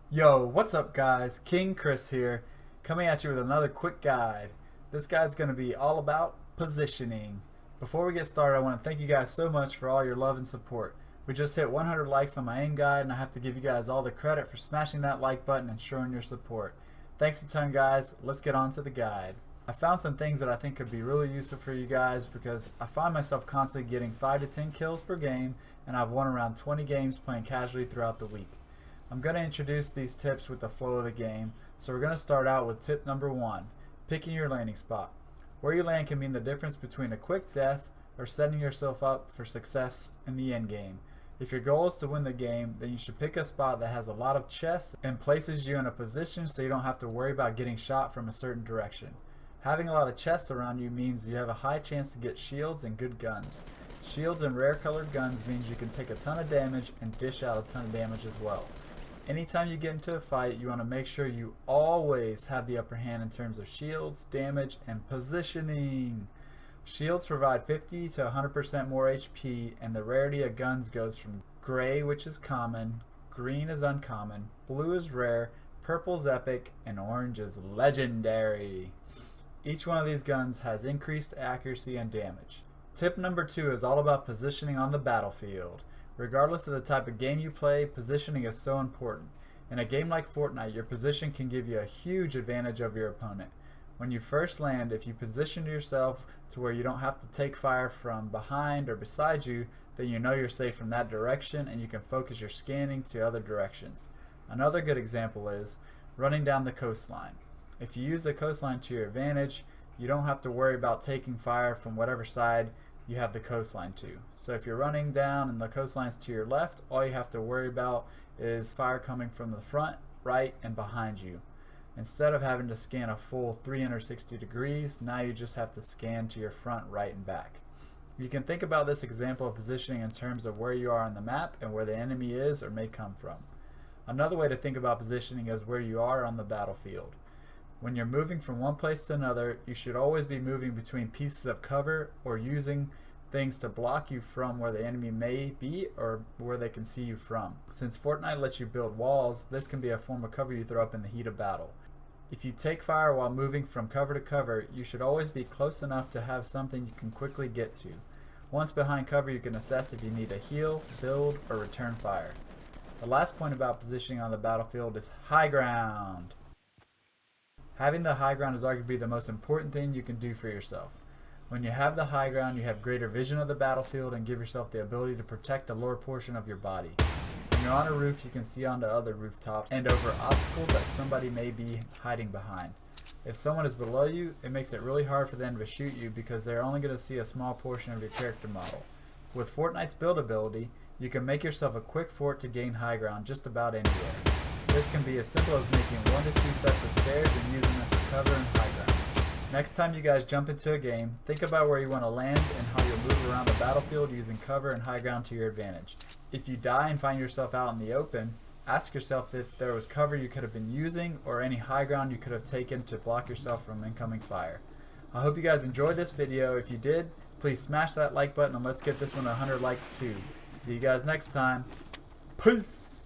Yo, what's up guys? King Chris here, coming at you with another quick guide. This guide's going to be all about positioning. Before we get started, I want to thank you guys so much for all your love and support. We just hit 100 likes on my aim guide, and I have to give you guys all the credit for smashing that like button and showing your support. Thanks a ton guys. Let's get on to the guide. I found some things that I think could be really useful for you guys because I find myself constantly getting 5 to 10 kills per game, and I've won around 20 games playing casually throughout the week. I'm going to introduce these tips with the flow of the game, so we're going to start out with tip number 1, picking your landing spot. Where you land can mean the difference between a quick death or setting yourself up for success in the end game. If your goal is to win the game, then you should pick a spot that has a lot of chests and places you in a position so you don't have to worry about getting shot from a certain direction. Having a lot of chests around you means you have a high chance to get shields and good guns. Shields and rare colored guns means you can take a ton of damage and dish out a ton of damage as well. Anytime you get into a fight, you want to make sure you always have the upper hand in terms of shields, damage, and positioning. Shields provide 50 to 100% more HP, and the rarity of guns goes from gray, which is common, green is uncommon, blue is rare, purple is epic, and orange is legendary. Each one of these guns has increased accuracy and damage. Tip number 2 is all about positioning on the battlefield. Regardless of the type of game you play, positioning is so important. In a game like Fortnite, your position can give you a huge advantage over your opponent. When you first land, if you position yourself to where you don't have to take fire from behind or beside you, then you know you're safe from that direction and you can focus your scanning to other directions. Another good example is running down the coastline. If you use the coastline to your advantage, you don't have to worry about taking fire from whatever side you have the coastline to. So if you're running down and the coastline's to your left, all you have to worry about is fire coming from the front, right, and behind you. Instead of having to scan a full 360 degrees, now you just have to scan to your front, right, and back. You can think about this example of positioning in terms of where you are on the map and where the enemy is or may come from. Another way to think about positioning is where you are on the battlefield. When you're moving from one place to another, you should always be moving between pieces of cover or using things to block you from where the enemy may be or where they can see you from. Since Fortnite lets you build walls, this can be a form of cover you throw up in the heat of battle. If you take fire while moving from cover to cover, you should always be close enough to have something you can quickly get to. Once behind cover, you can assess if you need to heal, build, or return fire. The last point about positioning on the battlefield is high ground. Having the high ground is arguably the most important thing you can do for yourself. When you have the high ground, you have greater vision of the battlefield and give yourself the ability to protect the lower portion of your body. When you're on a roof, you can see onto other rooftops and over obstacles that somebody may be hiding behind. If someone is below you, it makes it really hard for them to shoot you because they're only going to see a small portion of your character model. With Fortnite's build ability, you can make yourself a quick fort to gain high ground just about anywhere. This can be as simple as making 1 to 2 sets of stairs and using them for cover and high ground. Next time you guys jump into a game, think about where you want to land and how you'll move around the battlefield using cover and high ground to your advantage. If you die and find yourself out in the open, ask yourself if there was cover you could have been using or any high ground you could have taken to block yourself from incoming fire. I hope you guys enjoyed this video. If you did, please smash that like button and let's get this one 100 likes too. See you guys next time. Peace!